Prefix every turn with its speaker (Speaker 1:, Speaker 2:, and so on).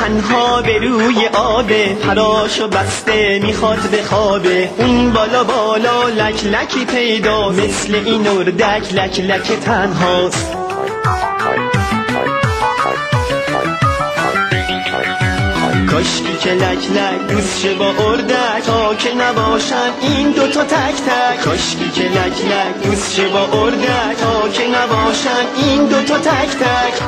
Speaker 1: تنها به روی آبه، پراشو بسته میخواد به خوابه. اون بالا بالا لک لکی پیدا، مثل این اردک لک لک تنهاست. کاشکی که لک لک دوست شه با اردک، تا که نباشن این دوتا تک تک. کاشکی که لک لک دوست شه با اردک، تا که نباشن این دوتا تک تک.